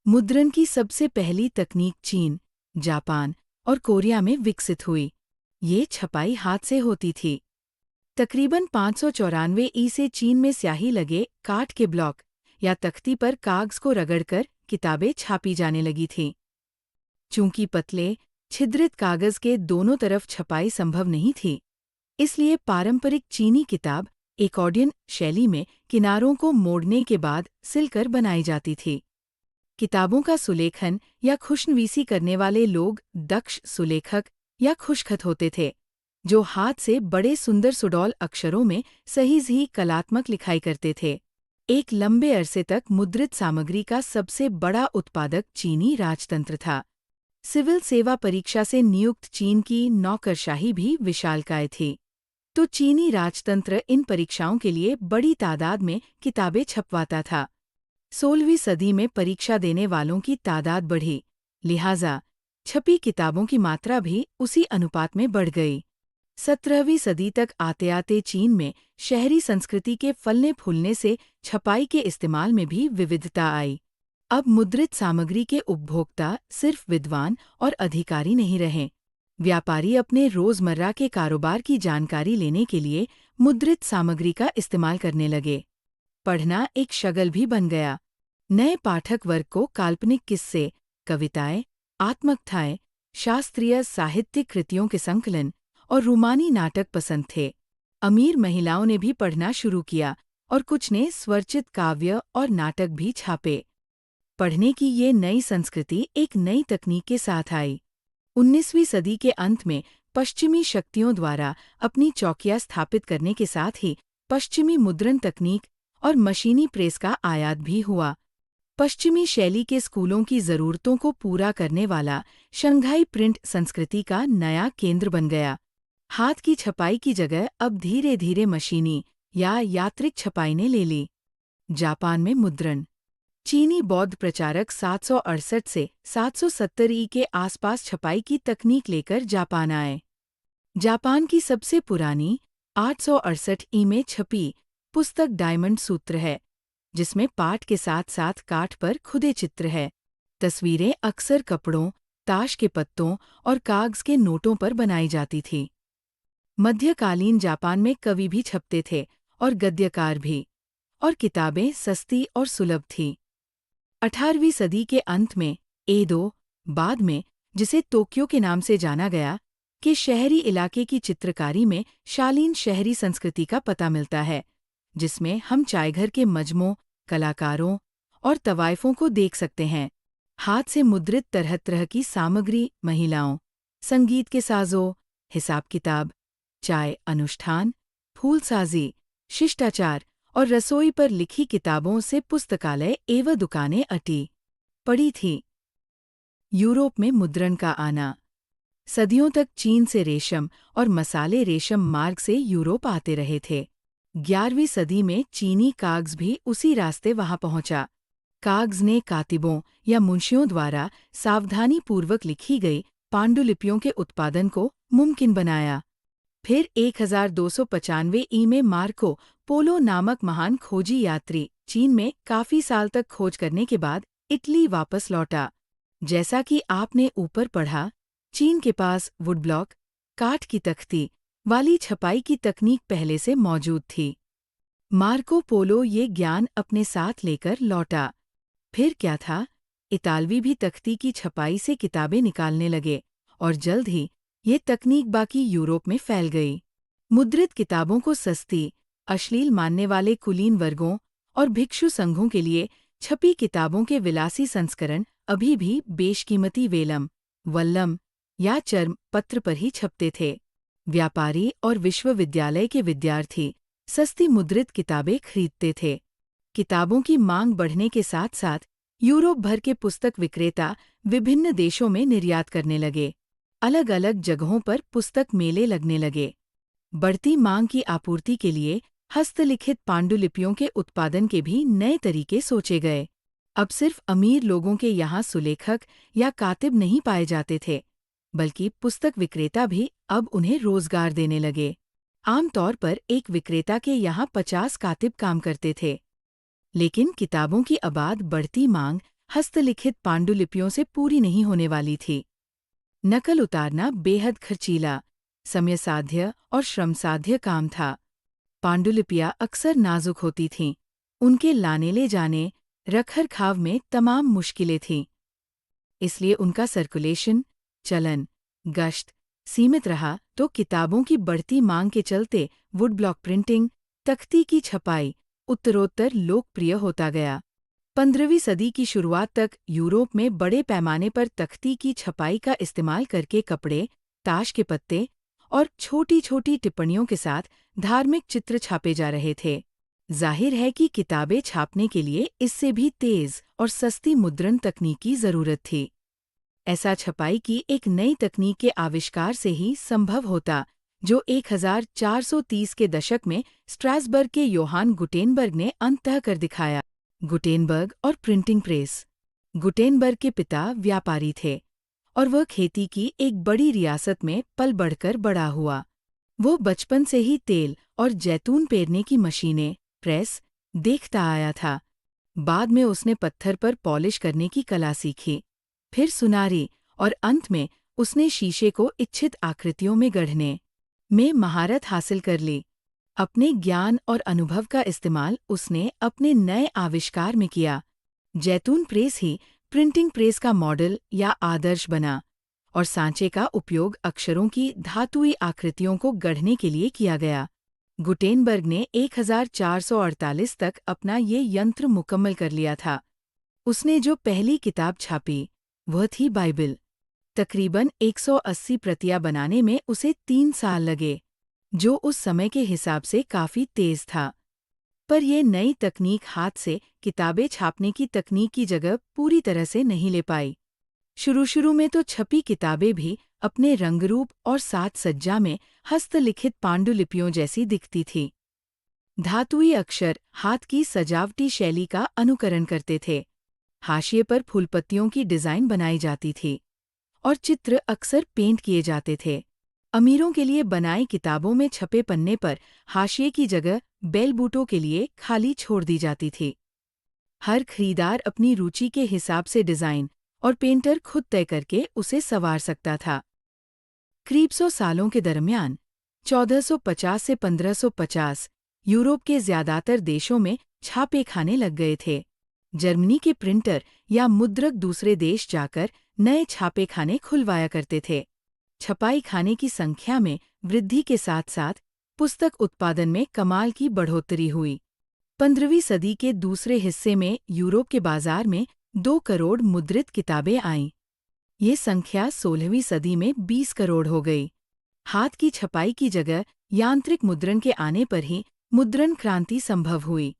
मुद्रण की सबसे पहली तकनीक चीन, जापान और कोरिया में विकसित हुई। ये छपाई हाथ से होती थी। तकरीबन 594 ई से चीन में स्याही लगे काठ के ब्लॉक या तख्ती पर कागज को रगड़कर किताबें छापी जाने लगी थीं। चूंकि पतले, छिद्रित कागज के दोनों तरफ छपाई संभव नहीं थी, इसलिए पारंपरिक चीनी किताब एकॉर्डियन शैली में किनारों को मोड़ने के बाद सिलकर बनाई जाती थी। किताबों का सुलेखन या खुशनवीसी करने वाले लोग दक्ष सुलेखक या खुशखत होते थे, जो हाथ से बड़े सुंदर सुडौल अक्षरों में सही कलात्मक लिखाई करते थे। एक लंबे अरसे तक मुद्रित सामग्री का सबसे बड़ा उत्पादक चीनी राजतंत्र था। सिविल सेवा परीक्षा से नियुक्त चीन की नौकरशाही भी विशालकाय थी, तो चीनी राजतंत्र इन परीक्षाओं के लिए बड़ी तादाद में किताबें छपवाता था। 16वीं सदी में परीक्षा देने वालों की तादाद बढ़ी, लिहाजा छपी किताबों की मात्रा भी उसी अनुपात में बढ़ गई। 17वीं सदी तक आते आते चीन में शहरी संस्कृति के फलने फूलने से छपाई के इस्तेमाल में भी विविधता आई। अब मुद्रित सामग्री के उपभोक्ता सिर्फ विद्वान और अधिकारी नहीं रहे। व्यापारी अपने रोजमर्रा के कारोबार की जानकारी लेने के लिए मुद्रित सामग्री का इस्तेमाल करने लगे। पढ़ना एक शगल भी बन गया। नए पाठक वर्ग को काल्पनिक किस्से, कविताएं, आत्मकथाएं, शास्त्रीय साहित्यिक कृतियों के संकलन और रूमानी नाटक पसंद थे। अमीर महिलाओं ने भी पढ़ना शुरू किया और कुछ ने स्वरचित काव्य और नाटक भी छापे। पढ़ने की ये नई संस्कृति एक नई तकनीक के साथ आई। 19वीं सदी के अंत में पश्चिमी शक्तियों द्वारा अपनी चौकियां स्थापित करने के साथ ही पश्चिमी मुद्रण तकनीक और मशीनी प्रेस का आयात भी हुआ। पश्चिमी शैली के स्कूलों की ज़रूरतों को पूरा करने वाला शंघाई प्रिंट संस्कृति का नया केंद्र बन गया। हाथ की छपाई की जगह अब धीरे धीरे मशीनी या यांत्रिक छपाई ने ले ली। जापान में मुद्रण। चीनी बौद्ध प्रचारक 768 से 770 ई के आसपास छपाई की तकनीक लेकर जापान आए। जापान की सबसे पुरानी 868 ई में छपी पुस्तक डायमंड सूत्र है, जिसमें पाठ के साथ साथ काठ पर खुदे चित्र है। तस्वीरें अक्सर कपड़ों, ताश के पत्तों और कागज के नोटों पर बनाई जाती थी। मध्यकालीन जापान में कवि भी छपते थे और गद्यकार भी, और किताबें सस्ती और सुलभ थीं। 18वीं सदी के अंत में एदो, बाद में जिसे तोक्यो के नाम से जाना गया, के शहरी इलाके की चित्रकारी में शालीन शहरी संस्कृति का पता मिलता है, जिसमें हम चायघर के मजमों, कलाकारों और तवाइफों को देख सकते हैं। हाथ से मुद्रित तरह तरह की सामग्री महिलाओं, संगीत के साजों, हिसाब किताब, चाय अनुष्ठान, फूलसाजी, शिष्टाचार और रसोई पर लिखी किताबों से पुस्तकालय एवं दुकानें अटी पड़ी थीं। यूरोप में मुद्रण का आना। सदियों तक चीन से रेशम और मसाले रेशम मार्ग से यूरोप आते रहे थे। 11वीं सदी में चीनी कागज भी उसी रास्ते वहां पहुंचा। कागज ने कातिबों या मुंशियों द्वारा सावधानीपूर्वक लिखी गई पांडुलिपियों के उत्पादन को मुमकिन बनाया। फिर 1295 ई में मार्को पोलो नामक महान खोजी यात्री चीन में काफी साल तक खोज करने के बाद इटली वापस लौटा। जैसा कि आपने ऊपर पढ़ा, चीन के पास वुडब्लॉक, काठ की तख्ती वाली छपाई की तकनीक पहले से मौजूद थी। मार्को पोलो ये ज्ञान अपने साथ लेकर लौटा। फिर क्या था? इतालवी भी तख्ती की छपाई से किताबें निकालने लगे और जल्द ही ये तकनीक बाकी यूरोप में फैल गई। मुद्रित किताबों को सस्ती, अश्लील मानने वाले कुलीन वर्गों और भिक्षु संघों के लिए छपी किताबों के विलासी संस्करण अभी भी बेशकीमती वेलम, वल्लम या चर्म पत्र पर ही छपते थे। व्यापारी और विश्वविद्यालय के विद्यार्थी सस्ती मुद्रित किताबें खरीदते थे। किताबों की मांग बढ़ने के साथ साथ यूरोप भर के पुस्तक विक्रेता विभिन्न देशों में निर्यात करने लगे। अलग अलग जगहों पर पुस्तक मेले लगने लगे। बढ़ती मांग की आपूर्ति के लिए हस्तलिखित पांडुलिपियों के उत्पादन के भी नए तरीके सोचे गए। अब सिर्फ अमीर लोगों के यहाँ सुलेखक या कातिब नहीं पाए जाते थे, बल्कि पुस्तक विक्रेता भी अब उन्हें रोजगार देने लगे। आमतौर पर एक विक्रेता के यहाँ 50 कातिब काम करते थे। लेकिन किताबों की अबाध बढ़ती मांग हस्तलिखित पांडुलिपियों से पूरी नहीं होने वाली थी। नकल उतारना बेहद खर्चीला, समयसाध्य और श्रमसाध्य काम था। पांडुलिपियां अक्सर नाजुक होती थीं, उनके लाने ले जाने, रखरखाव में तमाम मुश्किलें थीं। इसलिए उनका सर्कुलेशन, चलन, गश्त सीमित रहा तो किताबों की बढ़ती मांग के चलते वुड ब्लॉक प्रिंटिंग, तख्ती की छपाई उत्तरोत्तर लोकप्रिय होता गया। 15वीं सदी की शुरुआत तक यूरोप में बड़े पैमाने पर तख्ती की छपाई का इस्तेमाल करके कपड़े, ताश के पत्ते और छोटी-छोटी टिप्पणियों के साथ धार्मिक चित्र छापे जा रहे थे। जाहिर है कि किताबें छापने के लिए इससे भी तेज और सस्ती मुद्रण तकनीक की जरूरत थी। ऐसा छपाई की एक नई तकनीक के आविष्कार से ही संभव होता, जो 1430 के दशक में स्ट्रासबर्ग के योहान गुटेनबर्ग ने अंततः कर दिखाया। गुटेनबर्ग और प्रिंटिंग प्रेस। गुटेनबर्ग के पिता व्यापारी थे और वह खेती की एक बड़ी रियासत में पल बढ़कर बड़ा हुआ। वो बचपन से ही तेल और जैतून पेरने की मशीनें, प्रेस, देखता आया था। बाद में उसने पत्थर पर पॉलिश करने की कला सीखी, फिर सुनारी और अंत में उसने शीशे को इच्छित आकृतियों में गढ़ने में महारत हासिल कर ली। अपने ज्ञान और अनुभव का इस्तेमाल उसने अपने नए आविष्कार में किया। जैतून प्रेस ही प्रिंटिंग प्रेस का मॉडल या आदर्श बना और सांचे का उपयोग अक्षरों की धातुई आकृतियों को गढ़ने के लिए किया गया। गुटेनबर्ग ने 1448 तक अपना ये यंत्र मुकम्मल कर लिया था। उसने जो पहली किताब छापी वह थी बाइबिल। तकरीबन 180 प्रतियां बनाने में उसे 3 साल लगे, जो उस समय के हिसाब से काफी तेज था। पर यह नई तकनीक हाथ से किताबें छापने की तकनीक की जगह पूरी तरह से नहीं ले पाई। शुरू में तो छपी किताबें भी अपने रंगरूप और साज सज्जा में हस्तलिखित पांडुलिपियों जैसी दिखती थी। धातुई अक्षर हाथ की सजावटी शैली का अनुकरण करते थे। हाशिए पर फूलपत्तियों की डिजाइन बनाई जाती थी और चित्र अक्सर पेंट किए जाते थे। अमीरों के लिए बनाई किताबों में छपे पन्ने पर हाशिए की जगह बेल बूटों के लिए खाली छोड़ दी जाती थी। हर खरीदार अपनी रुचि के हिसाब से डिजाइन और पेंटर खुद तय करके उसे संवार सकता था। करीब 100 सालों के दरमियान 1450 से 1550 यूरोप के ज्यादातर देशों में छापे खाने लग गए थे। जर्मनी के प्रिंटर या मुद्रक दूसरे देश जाकर नए छापे खाने खुलवाया करते थे। छपाई खाने की संख्या में वृद्धि के साथ साथ पुस्तक उत्पादन में कमाल की बढ़ोतरी हुई। 15वीं सदी के दूसरे हिस्से में यूरोप के बाजार में 2 करोड़ मुद्रित किताबें आईं। ये संख्या 16वीं सदी में 20 करोड़ हो गई। हाथ की छपाई की जगह यांत्रिक मुद्रण के आने पर ही मुद्रण क्रांति संभव हुई।